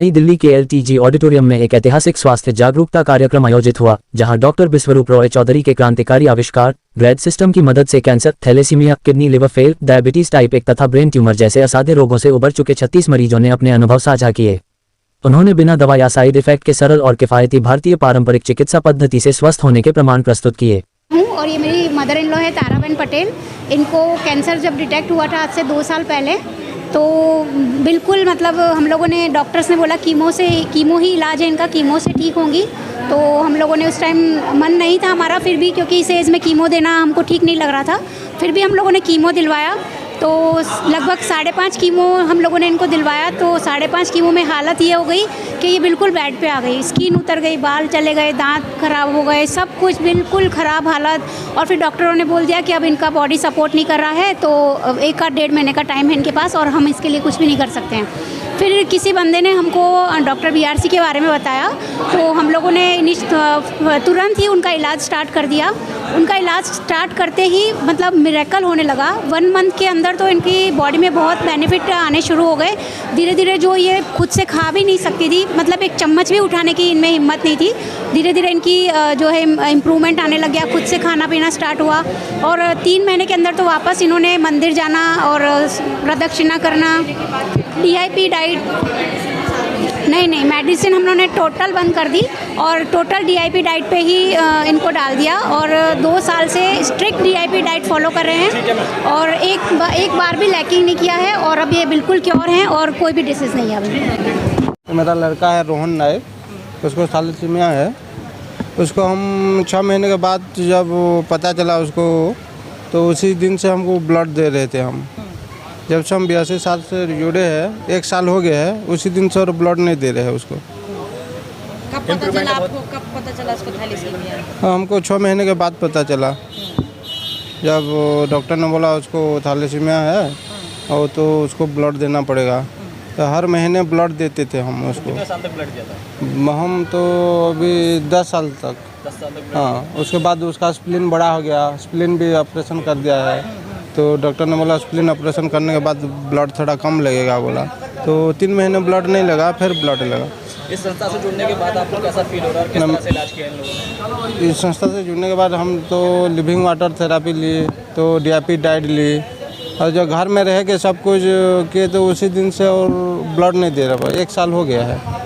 नई दिल्ली के LTG auditorium में एक ऐतिहासिक स्वास्थ्य जागरूकता कार्यक्रम आयोजित हुआ, जहां डॉक्टर बिस्वरूप रॉय चौधरी के क्रांतिकारी आविष्कार ग्रेड सिस्टम की मदद से cancer, thalassemia, kidney, liver fail, diabetes type 1 तथा ब्रेन ट्यूमर जैसे असाध्य रोगों से उबर चुके 36 मरीजों ने अपने अनुभव साझा किए। उन्होंने बिना दवा या साइड इफेक्ट के सरल और किफायती भारतीय पारंपरिक चिकित्सा पद्धति से स्वस्थ होने के प्रमाण प्रस्तुत किए। और ये मेरी मदर इन लॉ है ताराबेन पटेल। इनको कैंसर जब डिटेक्ट हुआ था आज से 2 साल पहले, तो बिल्कुल मतलब हम लोगों ने, डॉक्टर्स ने बोला कीमो ही इलाज है इनका, कीमो से ठीक होंगी। तो हम लोगों ने उस टाइम मन नहीं था हमारा, फिर भी क्योंकि इस एज में कीमो देना हमको ठीक नहीं लग रहा था, फिर भी हम लोगों ने कीमो दिलवाया। तो लगभग 5.5 कीमो हम लोगों ने इनको दिलवाया। तो 5.5 कीमो में हालत ये हो गई कि ये बिल्कुल बेड पे आ गई, स्किन उतर गई, बाल चले गए, दांत खराब हो गए, सब कुछ बिल्कुल ख़राब हालत। और फिर डॉक्टरों ने बोल दिया कि अब इनका बॉडी सपोर्ट नहीं कर रहा है, तो 1 या 1.5 महीने का टाइम है इनके पास और हम इसके लिए कुछ भी नहीं कर सकते हैं। फिर किसी बंदे ने हमको डॉक्टर BRC के बारे में बताया, तो हम लोगों ने तुरंत ही उनका इलाज स्टार्ट कर दिया। उनका इलाज स्टार्ट करते ही मतलब मिरेकल होने लगा। 1 मंथ के अंदर तो इनकी बॉडी में बहुत बेनिफिट आने शुरू हो गए। धीरे धीरे जो ये खुद से खा भी नहीं सकती थी, मतलब एक चम्मच भी उठाने की इनमें हिम्मत नहीं थी, धीरे धीरे इनकी जो है इम्प्रूवमेंट आने लग गया, खुद से खाना पीना स्टार्ट हुआ। और 3 महीने के अंदर तो वापस इन्होंने मंदिर जाना और प्रदक्षिणा करना, DIP डाइट नहीं मेडिसिन हम लोगों ने टोटल बंद कर दी और टोटल DIP डाइट पे ही इनको डाल दिया। और 2 साल से स्ट्रिक्ट DIP डाइट फॉलो कर रहे हैं और एक बार भी लैकिंग नहीं किया है और अब ये बिल्कुल क्योर हैं और कोई भी डिसीज़ नहीं है अभी। मेरा लड़का है रोहन नायक, उसको थैलेसीमिया है। उसको हम 6 महीने के बाद जब पता चला उसको, तो उसी दिन से हमको ब्लड दे रहे थे हम। जब से हम 82 साल से जुड़े हैं, 1 साल हो गया है, उसी दिन से और ब्लड नहीं दे रहे हैं उसको। कब पता चला आपको, कब पता चला उसको थैलेसीमिया? हमको 6 महीने के बाद पता चला, जब डॉक्टर ने बोला उसको थैलेसीमिया है और तो उसको ब्लड देना पड़ेगा। तो हर महीने ब्लड देते थे हम उसको। कितने साल तक ब्लड दिया था? हम तो अभी 10 साल तक। 10 साल तक। हाँ, उसके बाद उसका स्प्लीन बड़ा हो गया, स्प्लीन भी ऑपरेशन कर दिया है। तो डॉक्टर ने बोला स्प्लीन ऑपरेशन करने के बाद ब्लड थोड़ा कम लगेगा बोला। तो 3 महीने ब्लड नहीं लगा, फिर ब्लड लगा। इस संस्था से जुड़ने के बाद आपको कैसा फील हो रहा है और किस तरह से इलाज किया इन लोगों ने? इस संस्था से जुड़ने के बाद हम तो लिविंग वाटर थेरापी लिए, तो DIP डाइट ली और जो घर में रह के सब कुछ किए, तो उसी दिन से और ब्लड नहीं दे रहा। 1 साल हो गया है।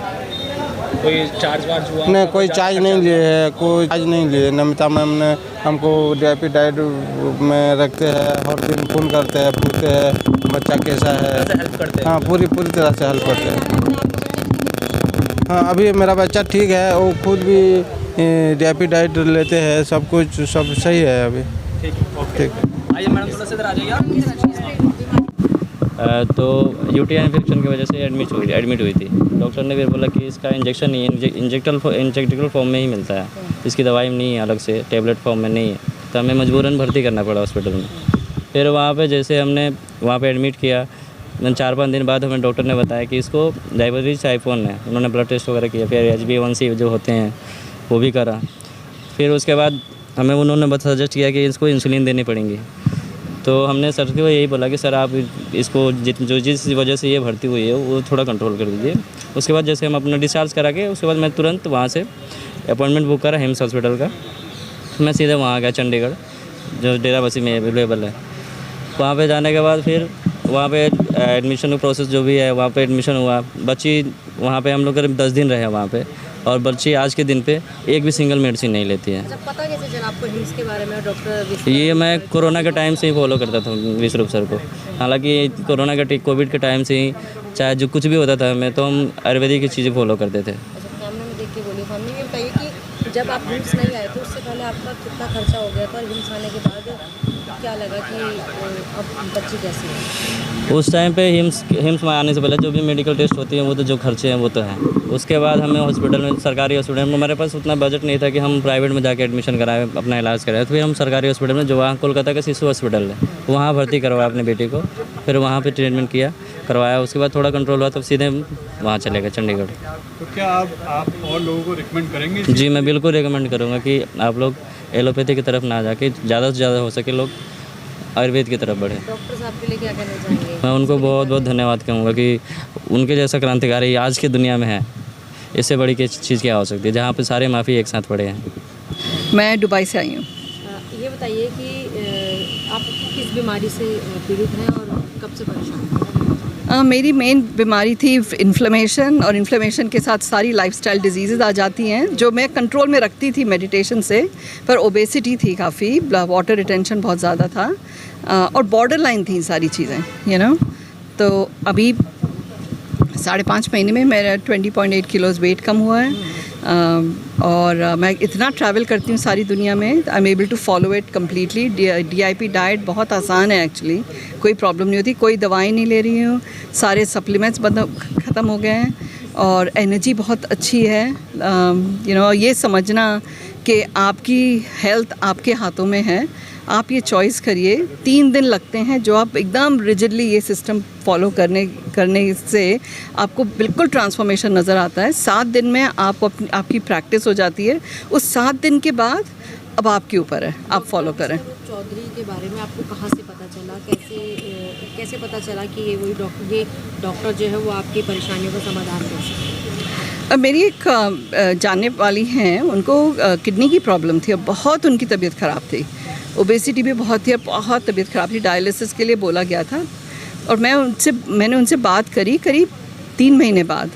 कोई चार्ज वार्ज हुआ? नहीं, कोई चार्ज नहीं लिए है, कोई चार्ज नहीं लिए। नमिता मैम ने हमको DIP डाइट में रखते हैं, हर दिन फ़ोन करते हैं, पूछते हैं बच्चा कैसा है। हेल्प करते हैं? हाँ, पूरी तरह से हेल्प करते हैं। हाँ, अभी मेरा बच्चा ठीक है, वो खुद भी DIP डाइट लेते हैं, सब कुछ सब सही है अभी। ठीक। आइए मैडम, थोड़ा सा इधर आ जाइए आप। तो UTI इन्फेक्शन की वजह से एडमिट हुई थी। डॉक्टर ने फिर बोला कि इसका इंजेक्शन नहीं है, इंजेक्टेबल फॉर्म में ही मिलता है, इसकी दवाई नहीं है, अलग से टेबलेट फॉर्म में नहीं है। तो हमें मजबूरन भर्ती करना पड़ा हॉस्पिटल में। फिर वहाँ पे जैसे हमने वहाँ पे एडमिट किया, 4-5 दिन बाद हमें डॉक्टर ने बताया कि इसको डायबिटीज़ टाइप 1 है। उन्होंने ब्लड टेस्ट वगैरह किया, फिर HbA1c जो होते हैं वो भी करा। फिर उसके बाद हमें उन्होंने सजेस्ट किया कि इसको इंसुलिन देनी पड़ेंगी। तो हमने सर को यही बोला कि सर आप इसको जिस वजह से ये भर्ती हुई है वो थोड़ा कंट्रोल कर दीजिए। उसके बाद जैसे हम अपना डिस्चार्ज करा के उसके बाद मैं तुरंत वहाँ से अपॉइंटमेंट बुक करा हिम्स हॉस्पिटल का। मैं सीधे वहाँ गया चंडीगढ़, जो डेराबस्सी में अवेलेबल है। वहाँ पे जाने के बाद फिर वहाँ पे एडमिशन का प्रोसेस जो भी है, वहाँ पे एडमिशन हुआ। बच्ची वहाँ पे हम लोग करीब 10 दिन रहे वहाँ पे, और बच्ची आज के दिन पे एक भी सिंगल मेडिसिन नहीं लेती है। जब पता कैसे चला आपको हिम्स के बारे में डॉक्टर? ये मैं कोरोना के टाइम से ही फॉलो करता था विश्वरूप सर को। हालांकि कोरोना के कोविड के टाइम से ही चाहे जो कुछ भी होता था हमें, तो हम आयुर्वेदिक की चीज़ें फॉलो करते थे। अच्छा, कैमरे में देख के बोलिए। फैमिली में बताइए कि जब आप हिम्स नहीं आए थे उससे पहले आपका कितना खर्चा हो गया था, और हिम्स आने के बाद क्या लगा कि अब बच्ची कैसी है? उस टाइम पे हिम्स में आने से पहले जो भी मेडिकल टेस्ट होती है वो तो जो खर्चे हैं वो तो हैं। उसके बाद हमें हॉस्पिटल में, सरकारी हॉस्पिटल में, हमारे पास उतना बजट नहीं था कि हम प्राइवेट में जाके एडमिशन कराएं, अपना इलाज कराएं। तो फिर हम सरकारी हॉस्पिटल में, जो वहाँ कोलकाता का शिशु हॉस्पिटल है, वहाँ भर्ती करवाया अपने बेटी को। फिर वहाँ पर ट्रीटमेंट करवाया। उसके बाद थोड़ा कंट्रोल हुआ, तब सीधे वहाँ चले गए चंडीगढ़। तो क्या आप और लोगों को रिकमेंड करेंगे? जी, मैं बिल्कुल रिकमेंड करूँगा कि आप लोग एलोपैथी की तरफ ना जाके ज़्यादा से ज़्यादा हो सके लोग आयुर्वेद की तरफ बढ़े। डॉक्टर साहब के लिए क्या कहना चाहेंगे? मैं उनको बहुत बहुत धन्यवाद कहूँगा कि उनके जैसा क्रांतिकारी आज की दुनिया में है। इससे बड़ी चीज़ क्या हो सकती है जहाँ पे सारे माफ़ी एक साथ पड़े हैं। मैं दुबई से आई हूँ। ये बताइए कि आप किस बीमारी से पीड़ित हैं और कब से परेशान हैं? मेरी मेन बीमारी थी इन्फ्लेमेशन, और इन्फ्लेमेशन के साथ सारी लाइफस्टाइल डिजीज़ आ जाती हैं जो मैं कंट्रोल में रखती थी मेडिटेशन से, पर ओबेसिटी थी काफ़ी, वाटर रिटेंशन बहुत ज़्यादा था, और बॉर्डर लाइन थी सारी चीज़ें, यू नो। तो अभी 5.5 महीने में मेरा 20.8 किलोज़ वेट कम हुआ है। और मैं इतना ट्रैवल करती हूँ सारी दुनिया में, I am able to follow it completely. DIP diet बहुत आसान है एक्चुअली, कोई प्रॉब्लम नहीं होती, कोई दवाई नहीं ले रही हूँ, सारे सप्लीमेंट्स ख़त्म हो गए हैं, और एनर्जी बहुत अच्छी है। यू नो, ये समझना कि आपकी हेल्थ आपके हाथों में है, आप ये चॉइस करिए। 3 दिन लगते हैं जो आप एकदम रिजिडली ये सिस्टम फॉलो करने से आपको बिल्कुल ट्रांसफॉर्मेशन नज़र आता है। 7 दिन में आपकी प्रैक्टिस हो जाती है। उस 7 दिन के बाद अब आपके ऊपर है, आप फॉलो करें। चौधरी के बारे में आपको कहाँ से पता चला, कैसे पता चला कि ये डॉक्टर जो है वो आपकी परेशानियों का समाधान कर सकते? मेरी एक जानने वाली हैं, उनको किडनी की प्रॉब्लम थी और बहुत उनकी तबीयत ख़राब थी, ओबेसिटी भी बहुत थी, बहुत तबीयत ख़राब थी, डायलिसिस के लिए बोला गया था। और मैंने उनसे बात करी करीब 3 महीने बाद,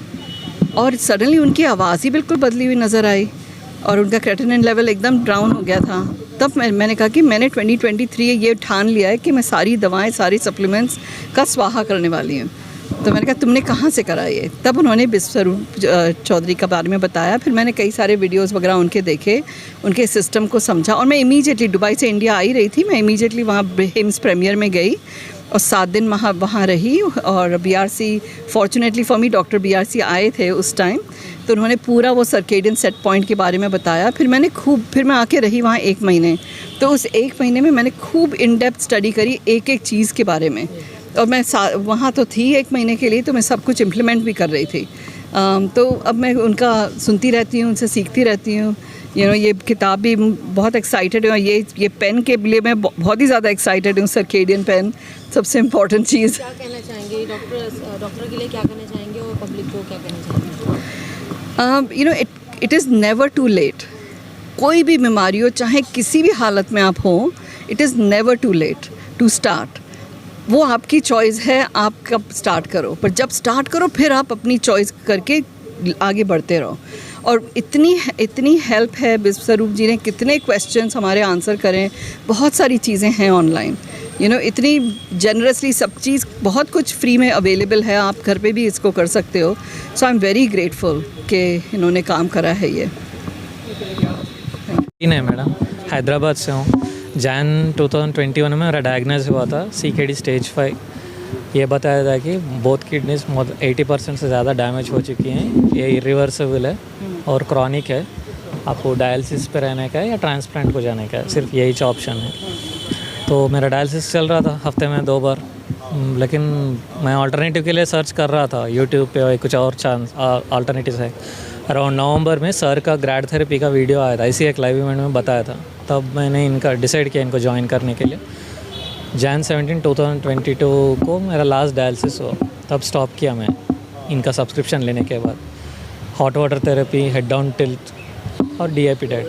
और सडनली उनकी आवाज़ ही बिल्कुल बदली हुई नज़र आई, और उनका क्रेटिनिन लेवल एकदम डाउन हो गया था। तब मैंने कहा कि मैंने 2023 ये ठान लिया है कि मैं सारी दवाएं, सारी सप्लीमेंट्स का स्वाहा करने वाली हूँ। तो मैंने कहा तुमने कहाँ से करा ये? तब उन्होंने बिस्वरूप चौधरी के बारे में बताया। फिर मैंने कई सारे वीडियोस वगैरह उनके देखे, उनके सिस्टम को समझा, और मैं इमीडिएटली दुबई से इंडिया आई रही थी, मैं इमीडिएटली वहाँ हिम्स प्रीमियर में गई और 7 दिन वहाँ रही। और BRC, fortunately for me, doctor BRC आए थे उस टाइम, तो उन्होंने पूरा वो सर्केडियन सेट पॉइंट के बारे में बताया। फिर मैं आके रही वहाँ 1 महीने। तो उस 1 महीने में मैंने खूब इन डेप्थ स्टडी करी एक चीज़ के बारे में, और मैं वहाँ तो थी 1 महीने के लिए, तो मैं सब कुछ इम्प्लीमेंट भी कर रही थी। तो अब मैं उनका सुनती रहती हूँ, उनसे सीखती रहती हूँ। यू नो, ये किताब भी बहुत एक्साइटेड हूँ, और ये पेन के लिए मैं बहुत ही ज़्यादा एक्साइटेड हूँ, सर्केडियन पेन, सबसे इम्पॉर्टेंट चीज़। क्या कहना चाहेंगे डॉक्टर के लिए, क्या कहना चाहेंगे, और पब्लिक को क्या कहना चाहेंगे? You know, it is never too late. कोई भी बीमारी हो, चाहे किसी भी हालत में आप हो, it is never too late to start. वो आपकी चॉइस है, आप कब स्टार्ट करो, पर जब स्टार्ट करो फिर आप अपनी चॉइस करके आगे बढ़ते रहो। और इतनी हेल्प है, बिस्वरूप जी ने कितने क्वेश्चंस हमारे आंसर करें, बहुत सारी चीज़ें हैं ऑनलाइन, यू नो, इतनी जनरसली सब चीज़, बहुत कुछ फ्री में अवेलेबल है, आप घर पे भी इसको कर सकते हो। सो आई एम वेरी ग्रेटफुल कि इन्होंने काम करा है ये। नहीं मैडम, हैदराबाद से हूँ। जैन 2021 में मेरा डायग्नोज हुआ था CKD स्टेज 5। ये बताया था कि बोथ किडनीज 80% से ज़्यादा डैमेज हो चुकी हैं, ये इरिवर्सिबल है और क्रॉनिक है। आपको डायलिसिस पे रहने का है या ट्रांसप्लांट को जाने का है, सिर्फ यही ऑप्शन है। तो मेरा डायलिसिस चल रहा था हफ्ते में 2 बार, लेकिन मैं अल्टरनेटिव के लिए सर्च कर रहा था यूट्यूब पे, और कुछ और चांस अल्टरनेटिव है। अराउंड नवंबर में सर का ग्रैड थेरेपी का वीडियो आया था, इसी एक लाइव इवेंट में बताया था। तब मैंने इनका डिसाइड किया इनको ज्वाइन करने के लिए। Jan 17, 2022 को मेरा लास्ट डायलिसिस हुआ, तब स्टॉप किया मैं इनका सब्सक्रिप्शन लेने के बाद। Hot water therapy, head down tilt और DIP डाइट,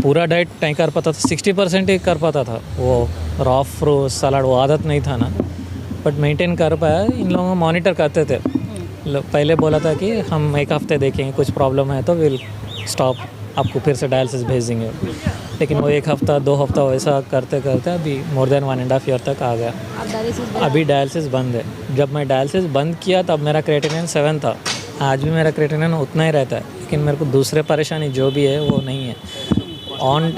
पूरा डाइट नहीं कर पाता था, 60% ही कर पाता था। वो रॉ फ्रूट सलाद वो आदत नहीं था ना, बट मेंटेन कर पाया। इन लोगों को मॉनिटर करते थे, पहले बोला था कि हम 1 हफ्ते देखेंगे, कुछ प्रॉब्लम है तो विल स्टॉप, आपको फिर से डायलिसिस भेज देंगे। लेकिन वो 1 हफ्ता 2 हफ्ता वैसा करते करते अभी मोर देन 1.5 ईयर तक आ गया। अभी डायलिसिस बंद है। जब मैं डायलिसिस बंद किया तब मेरा क्रेटिनिन 7 था, आज भी मेरा क्रेटिनिन उतना ही रहता है, लेकिन मेरे को दूसरे परेशानी जो भी है वो नहीं है। ऑन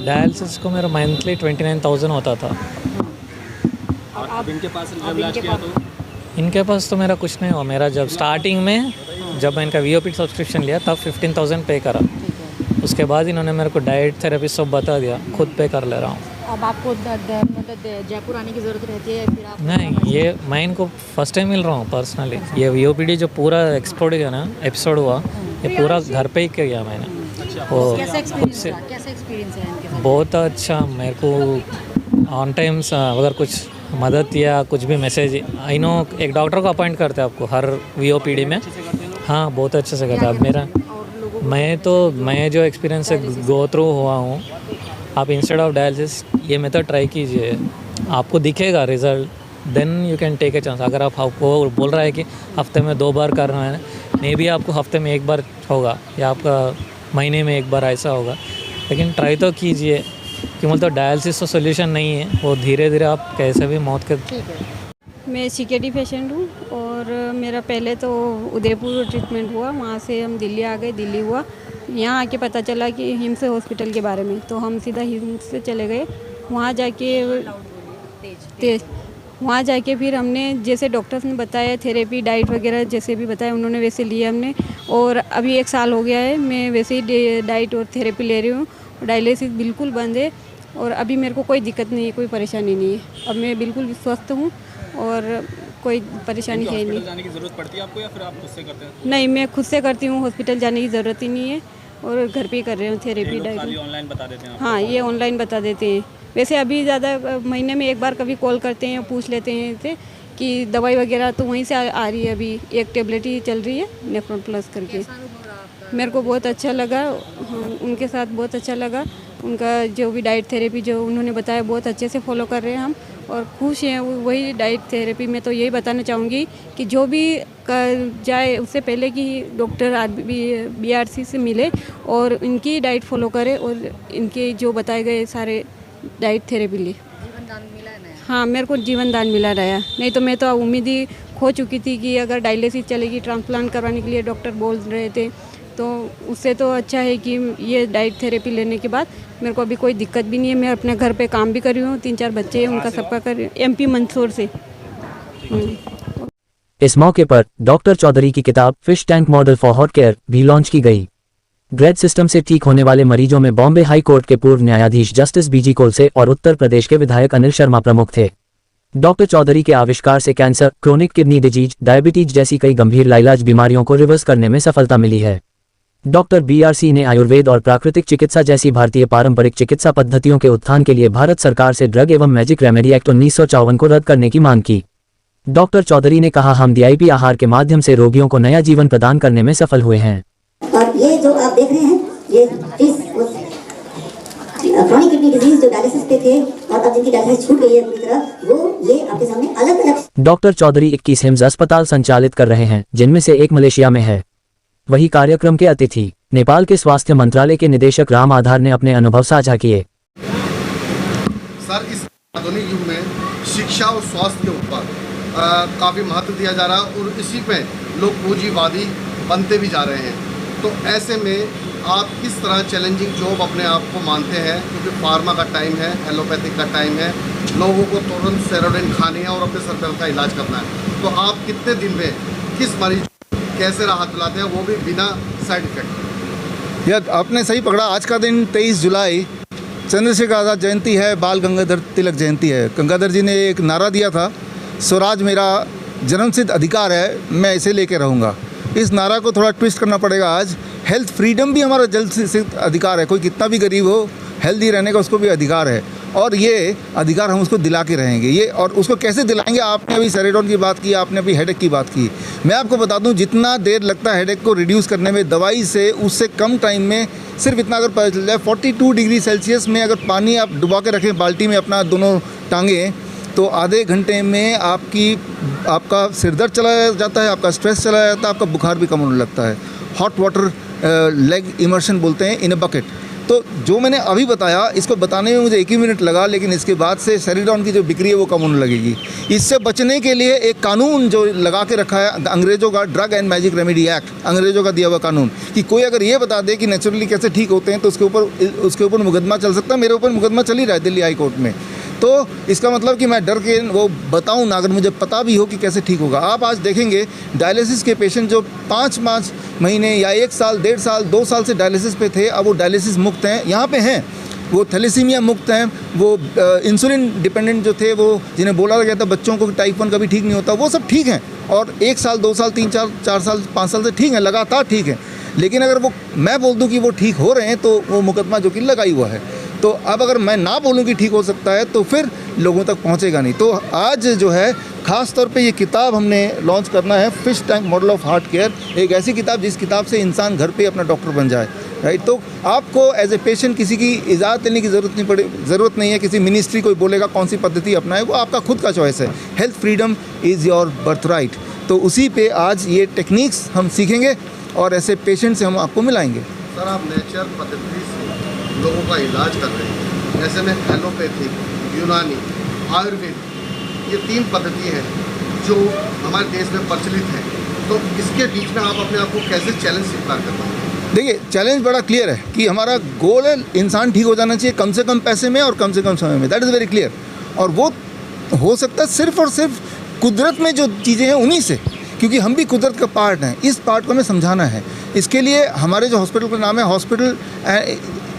डायलिसिस को मेरा मंथली 29,000 होता था। अब इनके पास जब इलाज किया तो इनके पास तो मेरा कुछ नहीं हुआ। मेरा जब स्टार्टिंग में जब मैं इनका VOP सब्सक्रिप्शन लिया तब 15,000 पे करा। उसके बाद इन्होंने मेरे को डाइट थेरेपी सब बता दिया, खुद पे कर ले रहा हूँ। अब आपको मतलब जयपुर आने की ज़रूरत रहती है या फिर आप? नहीं, ये मैं इनको फर्स्ट टाइम मिल रहा हूँ पर्सनली। ये VOPD जो पूरा एक्सपोर्ट किया ना, एपिसोड हुआ, ये पूरा घर पे ही किया मैंने। वो कैसा एक्सपीरियंस है इनके साथ? बहुत अच्छा। मेरे को ऑन टाइम अगर कुछ मदद या कुछ भी मैसेज, आई नो एक डॉक्टर को अपॉइंट करते हैं आपको हर VOPD में। हाँ, बहुत अच्छे से करता है। अब मेरा मैं जो एक्सपीरियंस से गो थ्रू हुआ हूँ, आप इंस्टेड ऑफ डायलिसिस ये मेथड ट्राई कीजिए, आपको दिखेगा result, then you can take a chance. अगर आपको बोल रहा है कि हफ्ते में 2 बार करना है, मे बी आपको हफ्ते में 1 बार होगा या आपका महीने में 1 बार ऐसा होगा, लेकिन ट्राई तो कीजिए कि मतलब डायलिसिस तो सोल्यूशन नहीं है, वो धीरे धीरे आप कैसे भी मौत के। मैं CKD पेशेंट हूँ और मेरा पहले तो उदयपुर ट्रीटमेंट हुआ, वहाँ से हम दिल्ली आ गए, दिल्ली हुआ, यहाँ आके पता चला कि हिम्स हॉस्पिटल के बारे में, तो हम सीधा हिम्स से चले गए। वहाँ जाके फिर हमने जैसे डॉक्टर्स ने बताया थेरेपी डाइट वगैरह जैसे भी बताया उन्होंने वैसे लिया हमने, और अभी 1 साल हो गया है मैं वैसे ही डाइट और थेरेपी ले रही हूँ। डायलिसिस बिल्कुल बंद है और अभी मेरे को कोई दिक्कत नहीं है, कोई परेशानी नहीं है। अब मैं बिल्कुल स्वस्थ हूँ और कोई परेशानी है नहीं। जाने की ज़रूरत पड़ती है आपको या फिर आप खुद से करते हैं? नहीं, मैं खुद से करती हूँ, हॉस्पिटल जाने की ज़रूरत ही नहीं है और घर पे ही कर रही हूँ थेरेपी डाइट। ऑनलाइन बता देते हैं? हाँ, ये ऑनलाइन बता देते हैं। वैसे अभी ज़्यादा महीने में 1 बार कभी कॉल करते हैं, पूछ लेते हैं थे कि दवाई वगैरह तो वहीं से आ रही है। अभी एक टेबलेट ही चल रही है नेफ्रॉन प्लस करके। मेरे को बहुत अच्छा लगा, उनके साथ बहुत अच्छा लगा। उनका जो भी डाइट थेरेपी जो उन्होंने बताया बहुत अच्छे से फॉलो कर रहे हैं हम और खुश हैं। वही डाइट थेरेपी में तो यही बताना चाहूँगी कि जो भी कर जाए उससे पहले कि डॉक्टर BRC से मिले और इनकी डाइट फॉलो करे और इनके जो बताए गए सारे डाइट थेरेपी ली। जीवन दान मिला है नया? हाँ, मेरे को जीवन दान मिला रहा, नहीं तो मैं तो उम्मीद ही खो चुकी थी कि अगर डायलिसिस चलेगी, ट्रांसप्लांट करवाने के लिए डॉक्टर बोल रहे थे, तो उससे तो अच्छा है कि ये डाइट थेरेपी लेने के बाद मेरे को अभी कोई दिक्कत भी नहीं है। मैं अपने घर पे काम भी कर रही हूँ, 3-4 बच्चे हैं, उनका सबका कर रही हूँ। MP मंदसौर से। इस मौके पर डॉक्टर चौधरी की किताब fish tank model for hot care भी लॉन्च की गई। ग्रेड सिस्टम से ठीक होने वाले मरीजों में बॉम्बे हाई कोर्ट के पूर्व न्यायाधीश जस्टिस BG कोलसे और उत्तर प्रदेश के विधायक अनिल शर्मा प्रमुख थे। डॉक्टर चौधरी के आविष्कार से cancer, chronic kidney disease, diabetes जैसी कई गंभीर लाइलाज बीमारियों को रिवर्स करने में सफलता मिली है। डॉक्टर BRC ने आयुर्वेद और प्राकृतिक चिकित्सा जैसी भारतीय पारंपरिक चिकित्सा पद्धतियों के उत्थान के लिए भारत सरकार से ड्रग एवं मैजिक रेमेडी एक्ट 1954 को रद्द करने की मांग की। डॉक्टर चौधरी ने कहा, हम DIP आहार के माध्यम से रोगियों को नया जीवन प्रदान करने में सफल हुए हैं। और ये जो आप देख रहे हैं, ये क्रोनिक किडनी डिजीज जो डायलिसिस पे थे और अब जिनकी डायलिसिस छूट गई है पूरी तरह, वो ये आपके सामने अलग अलग। डॉक्टर चौधरी 21 हिम्स अस्पताल संचालित कर रहे हैं, जिनमें से एक मलेशिया में है। वही कार्यक्रम के अतिथि नेपाल के स्वास्थ्य मंत्रालय के निदेशक राम आधार ने अपने अनुभव साझा किए। सर, इस आधुनिक युग में शिक्षा और स्वास्थ्य के ऊपर काफ़ी महत्व दिया जा रहा है और इसी पे लोग पूंजीवादी बनते भी जा रहे हैं। तो ऐसे में आप किस तरह चैलेंजिंग जॉब अपने आप को मानते हैं, क्योंकि फार्मा का टाइम है, एलोपैथिक का टाइम है, लोगों को तुरंत स्टेरॉइड खानी है और अपने सर दर्द का इलाज करना है। तो आप कितने दिन में किस मरीज कैसे राहत दिलाते हैं, वो भी बिना साइड इफेक्ट? यह आपने सही पकड़ा। आज का दिन 23 जुलाई चंद्रशेखर आज़ाद जयंती है, बाल गंगाधर तिलक जयंती है। गंगाधर जी ने एक नारा दिया था, स्वराज मेरा जन्मसिद्ध अधिकार है, मैं इसे लेके रहूँगा। इस नारा को थोड़ा ट्विस्ट करना पड़ेगा। आज हेल्थ फ्रीडम भी हमारा जन्मसिद्ध अधिकार है। कोई कितना भी गरीब हो, हेल्दी रहने का उसको भी अधिकार है और ये अधिकार हम उसको दिला के रहेंगे। ये और उसको कैसे दिलाएंगे? आपने अभी सेरेडोन की बात की, आपने अभी हेडेक की बात की। मैं आपको बता दूं, जितना देर लगता है हेडेक को रिड्यूस करने में दवाई से, उससे कम टाइम में सिर्फ इतना अगर पता चल जाए, 42 डिग्री सेल्सियस में अगर पानी आप डुबा के रखें बाल्टी में अपना दोनों टांगें, तो आधे घंटे में आपका सिरदर्द चला जाता है, आपका स्ट्रेस चला जाता है, आपका बुखार भी कम होने लगता है। हॉट वाटर लेग इमर्शन बोलते हैं, इन अ बकेट। तो जो मैंने अभी बताया, इसको बताने में मुझे 1 ही मिनट लगा, लेकिन इसके बाद से सेरिडॉन की जो बिक्री है वो कम होने लगेगी। इससे बचने के लिए एक कानून जो लगा के रखा है अंग्रेज़ों का, drug and magic remedy act, अंग्रेज़ों का दिया हुआ कानून, कि कोई अगर ये बता दे कि नेचुरली कैसे ठीक होते हैं तो उसके ऊपर मुकदमा चल सकता है। मेरे ऊपर मुकदमा चल ही रहा है दिल्ली हाई कोर्ट में। तो इसका मतलब कि मैं डर के वो बताऊं ना, अगर मुझे पता भी हो कि कैसे ठीक होगा। आप आज देखेंगे डायलिसिस के पेशेंट जो 5 महीने या 1 साल, 1.5 साल, 2 साल से डायलिसिस पे थे, अब वो डायलिसिस मुक्त हैं, यहाँ पे हैं। वो थैलेसीमिया मुक्त हैं, वो इंसुलिन डिपेंडेंट जो थे, वो जिन्हें बोला गया था बच्चों को टाइप 1 कभी ठीक नहीं होता, वो सब ठीक हैं और 1 साल, 2 साल, 3, 4 साल, 5 साल से ठीक हैं, लगातार ठीक हैं। लेकिन अगर वो मैं बोल दूं कि वो ठीक हो रहे हैं तो वो मुकदमा जो कि लगा ही हुआ है। तो अब अगर मैं ना बोलूं कि ठीक हो सकता है तो फिर लोगों तक पहुंचेगा नहीं। तो आज जो है ख़ास तौर पे ये किताब हमने लॉन्च करना है, fish tank model of heart care, एक ऐसी किताब जिस किताब से इंसान घर पे अपना डॉक्टर बन जाए, राइट। तो आपको एज ए पेशेंट किसी की इजाज़त लेने की ज़रूरत नहीं है, किसी मिनिस्ट्री कोई बोलेगा कौन सी पद्धति अपनाए, वो आपका खुद का चॉइस है। Health freedom is your birth right. तो उसी पे आज ये टेक्निक्स हम सीखेंगे और ऐसे पेशेंट से हम आपको मिलाएंगे। सर, आप नेचर पद्धति से लोगों का इलाज कर रहे हैं, ऐसे में एलोपैथिक, यूनानी, आयुर्वेद, ये 3 पद्धति हैं जो हमारे देश में प्रचलित हैं। तो इसके बीच में आप अपने आप को कैसे चैलेंज स्वीकार कर पाएंगे? देखिए, चैलेंज बड़ा क्लियर है कि हमारा गोल है इंसान ठीक हो जाना चाहिए, कम से कम पैसे में और कम से कम समय में। That is very clear. और वो हो सकता है सिर्फ और सिर्फ कुदरत में जो चीज़ें हैं उन्हीं से, क्योंकि हम भी कुदरत का पार्ट हैं। इस पार्ट को हमें समझाना है। इसके लिए हमारे जो हॉस्पिटल का नाम है hospital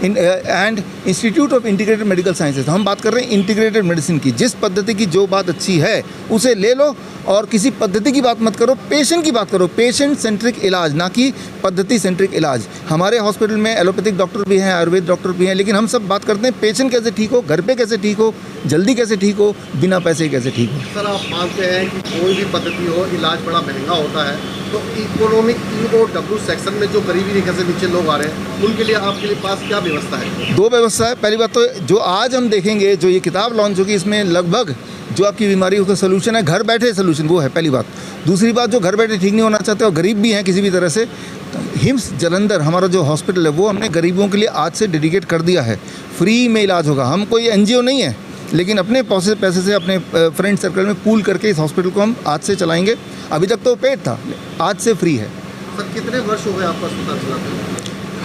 and institute of integrated medical sciences. हम बात कर रहे हैं इंटीग्रेटेड मेडिसिन की। जिस पद्धति की जो बात अच्छी है उसे ले लो और किसी पद्धति की बात मत करो, पेशेंट की बात करो। पेशेंट सेंट्रिक इलाज, ना कि पद्धति सेंट्रिक इलाज। हमारे हॉस्पिटल में एलोपैथिक डॉक्टर भी हैं, आयुर्वेद डॉक्टर भी हैं, लेकिन हम सब बात करते हैं पेशेंट कैसे ठीक हो, घर पे कैसे ठीक हो, जल्दी कैसे ठीक हो, बिना पैसे कैसे ठीक हो। सर, आप मानते हैं कि कोई भी पद्धति हो, इलाज बड़ा महंगा होता है, तो इकोनॉमिक EOW सेक्शन में जो गरीबी रेखा से नीचे लोग आ रहे हैं, उनके लिए आपके लिए पास क्या व्यवस्था है? 2 व्यवस्था है। पहली बात तो जो आज हम देखेंगे, जो ये किताब लॉन्च होगी, इसमें लगभग जो आपकी बीमारी उसका सोल्यूशन है, घर बैठे सोल्यूशन, वो है पहली बात। दूसरी बात, जो घर बैठे ठीक नहीं होना चाहते और गरीब भी हैं किसी भी तरह से, तो हिम्स जालंधर हमारा जो हॉस्पिटल है वो हमने गरीबों के लिए आज से डेडिकेट कर दिया है। फ्री में इलाज होगा। हम कोई NGO नहीं है, लेकिन अपने पैसे से अपने फ्रेंड सर्कल में पूल करके इस हॉस्पिटल को हम आज से चलाएंगे। अभी तक तो पेड था, आज से फ्री है। सर, कितने वर्ष हो गए आपका अस्पताल चलाते हैं?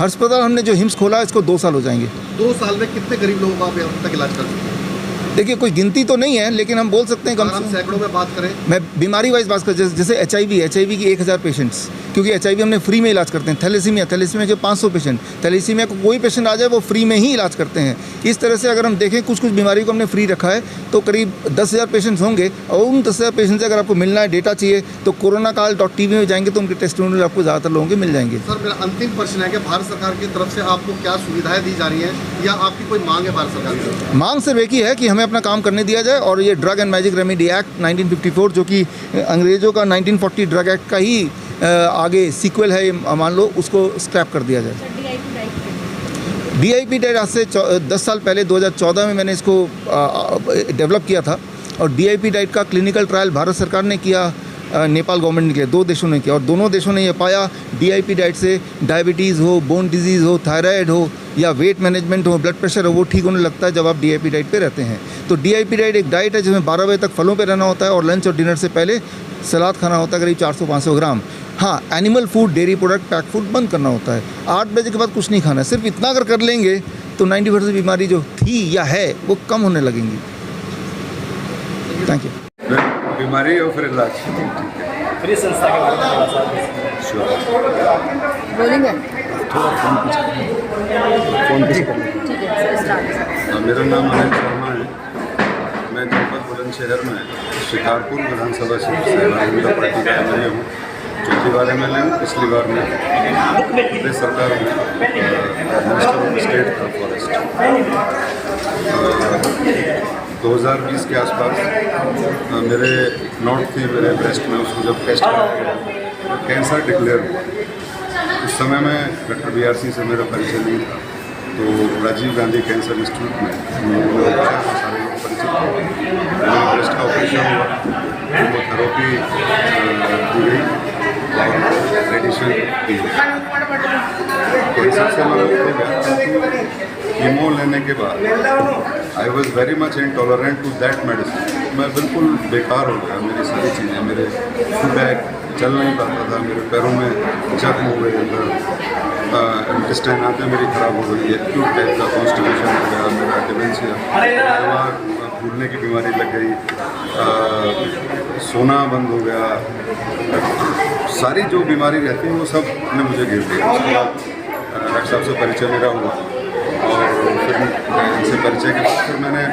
अस्पताल हमने जो हिम्स खोला इसको 2 साल हो जाएंगे। 2 साल में कितने गरीब लोगों का आप अब तक इलाज कर चुके हैं? देखिए, कोई गिनती तो नहीं है, लेकिन हम बोल सकते हैं कम से सैकड़ों में बात करें। मैं बीमारी वाइज बात कर, जैसे HIV की 1000 पेशेंट्स, क्योंकि HIV हमने फ्री में इलाज करते हैं। थैलेसीमिया के 500 पेशेंट, थैलेसीमिया को कोई पेशेंट आ जाए वो फ्री में ही इलाज करते हैं। इस तरह से अगर हम देखें कुछ बीमारी को हमने फ्री रखा है, तो करीब 10,000 पेशेंट्स होंगे। और उन 10,000 पेशेंट से अगर आपको मिलना है, डेटा चाहिए, तो कोरोनाकाल.tv में जाएंगे तो उनके टेस्टिमोनियल आपको ज़्यादातर लोगों के मिल जाएंगे। सर, मेरा अंतिम प्रश्न है कि भारत सरकार की तरफ से आपको क्या सुविधाएं दी जा रही हैं, या आपकी कोई मांग है भारत सरकार की? मांग सिर्फ एक ही है कि हमें अपना काम करने दिया जाए, और ये drug and magic remedy act 1954, जो कि अंग्रेज़ों का 1940 ड्रग एक्ट का ही आगे सीक्वल है, मान लो, उसको स्क्रैप कर दिया जाए। DIP डाइट आज से 10 साल पहले 2014 में मैंने इसको डेवलप किया था। और DIP डाइट का क्लिनिकल ट्रायल भारत सरकार ने किया, नेपाल गवर्नमेंट ने किया, 2 देशों ने किया, और दोनों देशों ने ये पाया DIP डाइट से डायबिटीज़ हो, बोन डिजीज़ हो, थायराइड हो, या वेट मैनेजमेंट हो, ब्लड प्रेशर हो, वो ठीक होने लगता है जब आप DIP डाइट पे रहते हैं। तो DIP डाइट एक डाइट है जिसमें 12 बजे तक फलों पे रहना होता है और लंच और डिनर से पहले सलाद खाना होता है, करीब 400-500 ग्राम। हाँ, animal food, dairy product, pack food बंद करना होता है। 8 बजे के बाद कुछ नहीं खाना है। सिर्फ इतना अगर कर लेंगे तो 90% बीमारी जो थी या है वो कम होने लगेंगी। Thank you. बीमारी और फिर इलाज, फिर इस संस्था के बारे में थोड़ा सा बोलेंगे? फोन पे मेरा नाम अनिल शर्मा है। मैं जनपद बुलंदशहर में शिकारपुर विधानसभा सीट से भारतीय जनता पार्टी का एमएलए हूँ। चौथी बार एमएलए हूँ। पिछली बार में प्रदेश सरकार में मिनिस्टर ऑफ स्टेट था फॉरेस्ट। 2020 के आसपास मेरे नोट थी मेरे ब्रेस्ट में, उसको जब टेस्ट कराया गया कैंसर डिक्लेयर हुआ। उस समय में डॉक्टर BRC से मेरा परिचय नहीं था, तो राजीव गांधी कैंसर इंस्टीट्यूट में सारे लोग परिचित हुए। मेरे ब्रेस्ट का ऑपरेशन हुआ, कीमोथेरेपी दी गई और रेडिएशन दी गई। कैंसर से मैं हो गया। कीमो लेने के बाद I was very much intolerant to that medicine. मैं बिल्कुल बेकार हो गया। मेरी सारी चीज़ें, मेरे फूड बैग चल नहीं पाता था, मेरे पैरों में जख्म हो गए, अंदर इंटेस्टाइन आते मेरी ख़राब हो गई, एक्यूट टाइप का कॉन्स्टिपेशन हो गया, मेरा डिमेंशिया, दिमाग भूलने की बीमारी लग गई, सोना बंद हो गया। सारी जो बीमारी रहती है वो सब ने मुझे घेर दिया। उसके बाद डॉक्टर साहब से परिचय मेरा हुआ और फिर इनसे परिचय के बाद फिर मैंने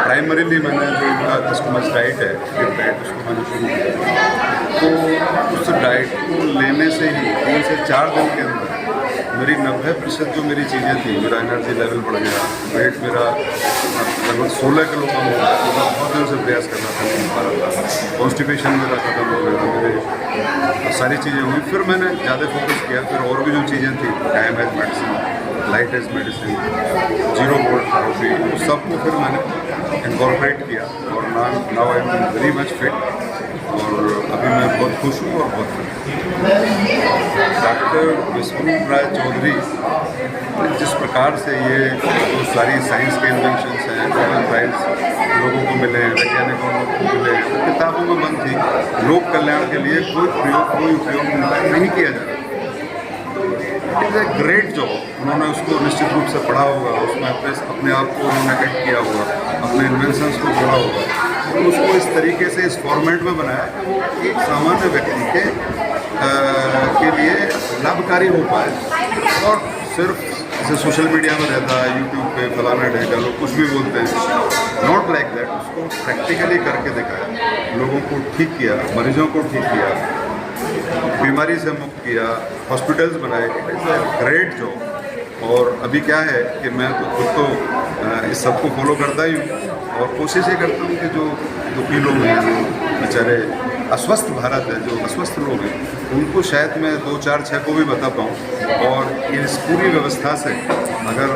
प्राइमरीली मैंने जो इनका कस्टमर्स डाइट है, फिर डाइट उसको मैंने शुरू किया। तो उस डाइट को लेने से ही 3 से 4 दिन के अंदर मेरी 90% जो मेरी चीज़ें थी, मेरा एनर्जी लेवल बढ़ गया, वेट मेरा लगभग 16 किलो कम हो गया। मैं बहुत दिन से प्रयास कर रहा था, नहीं पा रहा था। कॉन्स्टिपेशन मेरा ख़त्म हो गया, मेरे सारी चीज़ें हुई। फिर मैंने ज़्यादा फोकस किया, फिर और भी जो चीज़ें थी, time as medicine, light as medicine, zero volt therapy, तो सबको फिर मैंने इनकॉर्पोरेट किया और now I am very much fit और अभी मैं बहुत खुश हूँ और बहुत फिट। डॉक्टर विश्वरूप राय चौधरी जिस प्रकार से ये जो सारी साइंस के इन्वेंशंस हैं, नोबेल प्राइज लोगों को मिले हैं, वैज्ञानिकों को मिले हैं, किताबों में बंद थी। लोक कल्याण के लिए कोई उपयोग नहीं किया जा रहा। It is a great job. उन्होंने उसको निश्चित रूप से पढ़ा होगा, उसमें अपने आप को उन्होंने एड किया होगा, अपने इन्वेंशंस को जोड़ा होगा, तो उसको इस तरीके से इस फॉर्मेट में बनाया कि एक सामान्य व्यक्ति के लिए लाभकारी हो पाए। और सिर्फ जैसे सोशल मीडिया में रहता है, यूट्यूब पे फलाना ढेका लोग कुछ भी बोलते हैं, नॉट लाइक दैट। उसको प्रैक्टिकली करके दिखाया, लोगों को ठीक किया, मरीजों को ठीक किया, बीमारी से मुक्त किया, हॉस्पिटल्स बनाए। It is a great job. और अभी क्या है कि मैं तो खुद तो इस सबको फॉलो करता ही हूँ और कोशिश ये करता हूँ कि जो दुखी लोग हैं, जो बेचारे अस्वस्थ भारत है, जो अस्वस्थ लोग हैं, उनको शायद मैं 2, 4, 6 को भी बता पाऊँ। और इस पूरी व्यवस्था से अगर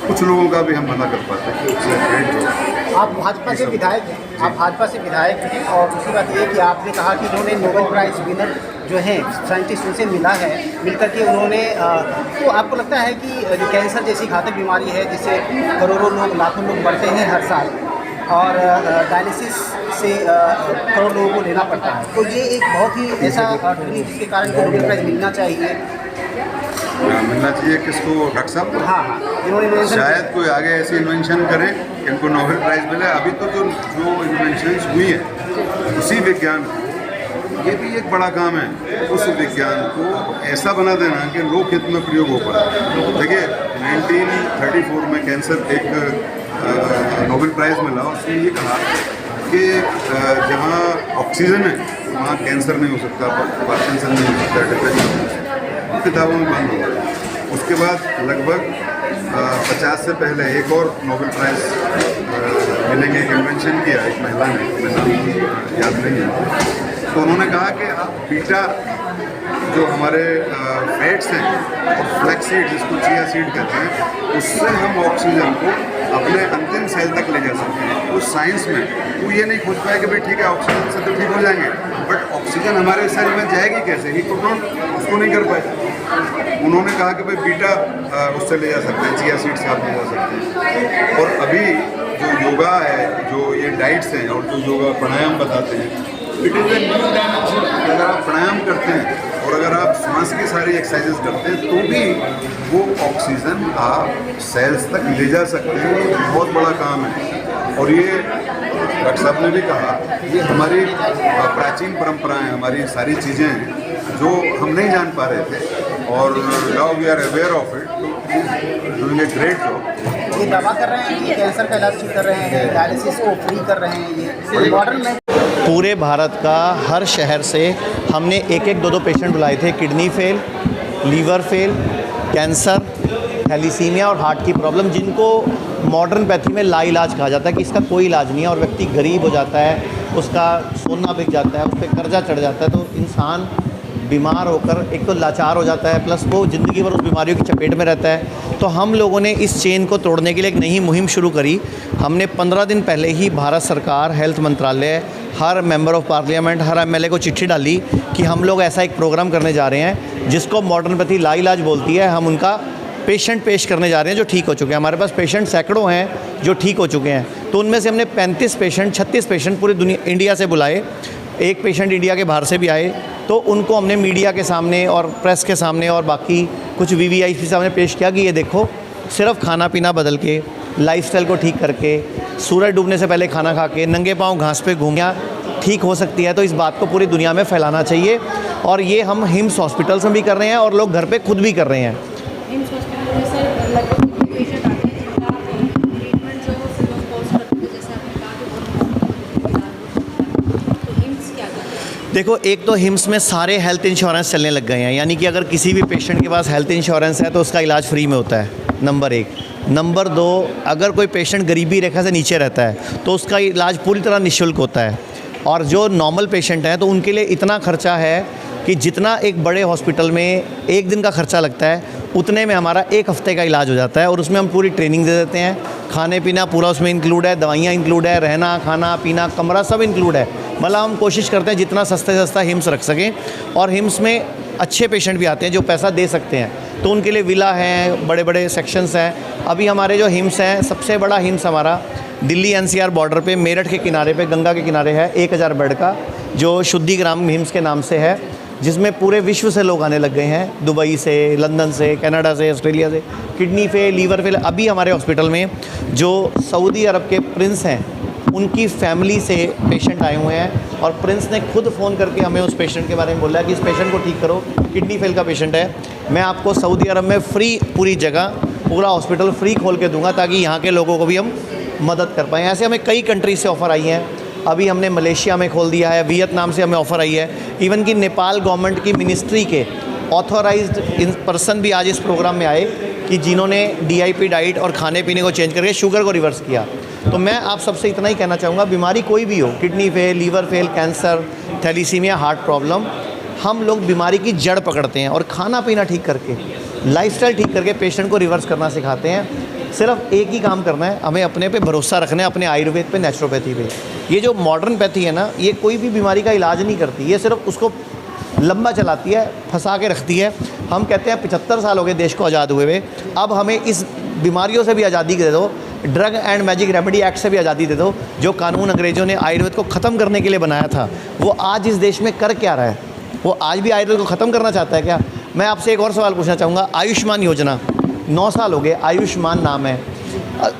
कुछ लोगों का भी हम भला कर पाते हैं। आप भाजपा से विधायक हैं, आप भाजपा से विधायक हैं और दूसरी बात ये कि आपने कहा कि उन्होंने नोबेल प्राइज़ विनर जो हैं साइंटिस्ट उनसे मिला है, मिलकर के उन्होंने तो आपको लगता है कि जो कैंसर जैसी घातक बीमारी है जिससे करोड़ों लोग, लाखों लोग मरते हैं हर साल और डायलिसिस से करोड़ों लोगों को लेना पड़ता है, तो ये एक बहुत ही ऐसा जिसके कारण को नोबेल प्राइज़ मिलना चाहिए? मिलना चाहिए किसको? डॉक्टर साहब को? हाँ, जिन्होंने शायद कोई आगे ऐसी इन्वेंशन करे कि इनको नोबेल प्राइज़ मिले। अभी तो जो इन्वेंशंस हुई है उसी विज्ञान को, ये भी एक बड़ा काम है, उस विज्ञान को ऐसा बना देना कि लोक हित में प्रयोग हो पाए। देखिए 1934 में कैंसर एक नोबेल प्राइज़ मिला, उसने ये कहा कि जहाँ ऑक्सीजन है वहाँ कैंसर नहीं हो सकता, पार्किंसन नहीं हो सकता, डिप्रेशन किताबों में बंद हो गया। उसके बाद लगभग 50 से पहले एक और नोबेल प्राइज़ मिलेंगे, एक इन्वेंशन किया एक महिला ने, मैं नाम याद नहीं है, तो उन्होंने कहा कि आप बीटा जो हमारे फैट्स हैं और फ्लैक्स सीड जिसको चिया सीड कहते हैं, उससे हम ऑक्सीजन को अपने अंतिम सेल तक ले जा सकते हैं। उस साइंस में वो ये नहीं खोज पाया कि भाई ठीक है ऑक्सीजन से तो ठीक हो जाएंगे, बट ऑक्सीजन हमारे सेल में जाएगी कैसे, ही कुड नॉट, उसको नहीं कर पाए। उन्होंने कहा कि भाई बीटा उससे ले जा सकते हैं, चिया सीड से आप ले जा सकते हैं। और अभी जो योगा है, जो ये डाइट्स हैं और जो योगा प्राणायाम बताते हैं, it is a new dimension. अगर आप प्राणायाम करते हैं और अगर आप सांस की सारी एक्सरसाइजेस करते हैं तो भी वो ऑक्सीजन आप सेल्स तक ले जा सकते हैं। ये बहुत बड़ा काम है। और ये डॉक्टर साहब ने भी कहा, ये हमारी प्राचीन परंपराएं, हमारी सारी चीज़ें हैं जो हम नहीं जान पा रहे थे और now we are aware of it, doing a great job. ये दावा कर रहे हैं कि कैंसर का इलाज ठीक कर रहे हैं, डायलिसिस को फ्री कर रहे हैं, ये मॉडर्न में पूरे भारत का हर शहर से हमने एक 2 पेशेंट बुलाए थे, kidney fail, liver fail, cancer, thalassemia और हार्ट की प्रॉब्लम, जिनको मॉडर्न पैथी में लाइलाज कहा जाता है कि इसका कोई इलाज नहीं है और व्यक्ति गरीब हो जाता है, उसका सोना बिक जाता है, उस पर कर्जा चढ़ जाता है, तो इंसान बीमार होकर एक तो लाचार हो जाता है, प्लस वो ज़िंदगी भर उस बीमारियों की चपेट में रहता है। तो हम लोगों ने इस चेन को तोड़ने के लिए एक नई मुहिम शुरू करी। हमने 15 दिन पहले ही भारत सरकार, हेल्थ मंत्रालय, हर मेंबर ऑफ पार्लियामेंट, हर एमएलए को चिट्ठी डाली कि हम लोग ऐसा एक प्रोग्राम करने जा रहे हैं जिसको मॉडर्न पैथी लाइलाज बोलती है। हम उनका पेशेंट पेश करने जा रहे हैं जो ठीक हो चुके हैं। हमारे पास पेशेंट सैकड़ों हैं जो ठीक हो चुके हैं। तो उनमें से हमने 35 पेशेंट, 36 पेशेंट पूरी दुनिया इंडिया से बुलाए, एक पेशेंट इंडिया के बाहर से भी आए। तो उनको हमने मीडिया के सामने और प्रेस के सामने और बाकी कुछ वीवीआईपी सामने पेश किया कि ये देखो, सिर्फ खाना पीना बदल के, लाइफस्टाइल को ठीक करके, सूरज डूबने से पहले खाना खा के, नंगे पाँव घास पे घूमिया ठीक हो सकती है। तो इस बात को पूरी दुनिया में फैलाना चाहिए और ये हम हिम्स हॉस्पिटल्स में भी कर रहे हैं और लोग घर पे खुद भी कर रहे हैं। हिम्स हॉस्पिटल में सर लगभग पेशेंट आते हैं जिनका ट्रीटमेंट जो है कॉस्ट करते हैं, जैसे आपने कहा कि तो हिम्स क्या करते हैं? देखो, एक तो हिम्स में सारे हेल्थ इंश्योरेंस चलने लग गए हैं, यानी कि अगर किसी भी पेशेंट के पास हेल्थ इंश्योरेंस है तो उसका इलाज फ्री में होता है, नंबर 1। नंबर 2, अगर कोई पेशेंट गरीबी रेखा से नीचे रहता है तो उसका इलाज पूरी तरह निःशुल्क होता है। और जो नॉर्मल पेशेंट हैं तो उनके लिए इतना खर्चा है कि जितना एक बड़े हॉस्पिटल में एक दिन का खर्चा लगता है उतने में हमारा 1 हफ्ते का इलाज हो जाता है। और उसमें हम पूरी ट्रेनिंग दे देते हैं, खाने पीना पूरा उसमें इंक्लूड है, दवाइयाँ इंक्लूड है, रहना खाना पीना कमरा सब इंक्लूड है। मतलब हम कोशिश करते हैं जितना सस्ते से सस्ता हिम्स रख सकें। और हिम्स में अच्छे पेशेंट भी आते हैं जो पैसा दे सकते हैं, तो उनके लिए विला हैं, बड़े बड़े सेक्शंस हैं। अभी हमारे जो हिम्स हैं, सबसे बड़ा हिम्स हमारा दिल्ली NCR बॉर्डर पे मेरठ के किनारे पे, गंगा के किनारे है, 1000 बेड का, जो शुद्धिग्राम हिम्स के नाम से है, जिसमें पूरे विश्व से लोग आने लग गए हैं, दुबई से, लंदन से, कनाडा से, ऑस्ट्रेलिया से। किडनी फेल, लीवर फेल, अभी हमारे हॉस्पिटल में जो सऊदी अरब के प्रिंस हैं उनकी फैमिली से पेशेंट आए हुए हैं और प्रिंस ने खुद फ़ोन करके हमें उस पेशेंट के बारे में बोला कि इस पेशेंट को ठीक करो, किडनी फेल का पेशेंट है। मैं आपको सऊदी अरब में फ्री पूरी जगह पूरा हॉस्पिटल फ्री खोल के दूंगा ताकि यहाँ के लोगों को भी हम मदद कर पाएँ। ऐसे हमें कई कंट्री से ऑफ़र आई हैं। अभी हमने मलेशिया में खोल दिया है, वियतनाम से हमें ऑफ़र आई है, इवन कि नेपाल गवर्नमेंट की मिनिस्ट्री के ऑथोराइज्ड पर्सन भी आज इस प्रोग्राम में आए कि जिन्होंने DIP डाइट और खाने पीने को चेंज करके शुगर को रिवर्स किया। तो मैं आप सबसे इतना ही कहना चाहूँगा, बीमारी कोई भी हो, kidney fail, liver fail, cancer, thalassemia, heart problem, हम लोग बीमारी की जड़ पकड़ते हैं और खाना पीना ठीक करके, लाइफस्टाइल ठीक करके पेशेंट को रिवर्स करना सिखाते हैं। सिर्फ एक ही काम करना है, हमें अपने पे भरोसा रखना है, अपने आयुर्वेद पे, नेचुरोपैथी पे। ये जो मॉडर्न पैथी है ना, ये कोई भी बीमारी का इलाज नहीं करती, ये सिर्फ उसको लंबा चलाती है, फंसा के रखती है। हम कहते हैं 75 साल हो गए देश को आज़ाद हुए हुए, अब हमें इस बीमारियों से भी आज़ादी दे दो, drug and magic remedy act से भी आज़ादी दे दो। जो कानून अंग्रेज़ों ने आयुर्वेद को ख़त्म करने के लिए बनाया था, वो आज इस देश में कर क्या रहा है? वो आज भी आयुर्वेद को ख़त्म करना चाहता है क्या? मैं आपसे एक और सवाल पूछना चाहूँगा। आयुष्मान योजना 9 साल हो गए, आयुष्मान नाम है,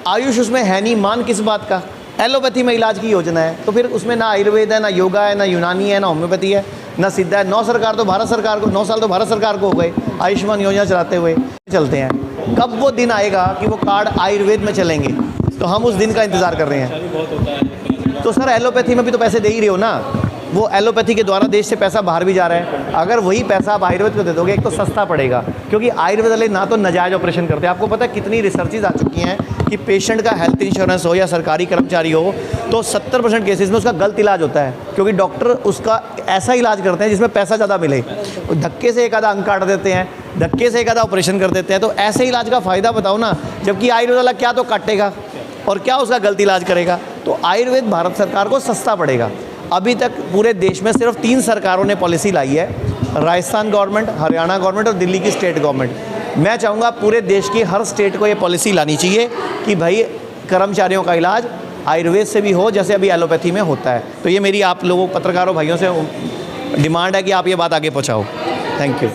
आयुष उसमें है नहीं, मान किस बात का? एलोपैथी में इलाज की योजना है, तो फिर उसमें ना आयुर्वेद है, ना योगा है, ना यूनानी है, ना होम्योपैथी है, ना सिद्धा है। 9 साल तो भारत सरकार को हो गए आयुष्मान योजना चलाते हुए। चलते हैं, कब वो दिन आएगा कि वो कार्ड आयुर्वेद में चलेंगे? तो हम उस दिन का इंतज़ार कर रहे हैं। तो सर एलोपैथी में भी तो पैसे दे ही रहे हो ना, वो एलोपैथी के द्वारा देश से पैसा बाहर भी जा रहा है। अगर वही पैसा आप आयुर्वेद को दे दोगे, एक तो सस्ता पड़ेगा, क्योंकि आयुर्वेद वाले ना तो नाजायज़ ऑपरेशन करते हैं। आपको पता है कितनी रिसर्चेज आ चुकी हैं कि पेशेंट का हेल्थ इंश्योरेंस हो या सरकारी कर्मचारी हो, तो 70% केसेस में उसका गलत इलाज होता है, क्योंकि डॉक्टर उसका ऐसा इलाज करते हैं जिसमें पैसा ज़्यादा मिले। धक्के से एक आधा अंग काट देते हैं, धक्के से एक आधा ऑपरेशन कर देते हैं। तो ऐसे इलाज का फ़ायदा बताओ ना, जबकि आयुर्वेद वाला क्या तो काटेगा और क्या उसका गलत इलाज करेगा। तो आयुर्वेद भारत सरकार को सस्ता पड़ेगा। अभी तक पूरे देश में सिर्फ 3 सरकारों ने पॉलिसी लाई है, राजस्थान गवर्नमेंट, हरियाणा गवर्नमेंट और दिल्ली की स्टेट गवर्नमेंट। मैं चाहूँगा पूरे देश की हर स्टेट को ये पॉलिसी लानी चाहिए कि भाई कर्मचारियों का इलाज आयुर्वेद से भी हो, जैसे अभी एलोपैथी में होता है। तो ये मेरी आप लोगों पत्रकारों भाइयों से डिमांड है कि आप ये बात आगे पहुँचाओ। Thank you.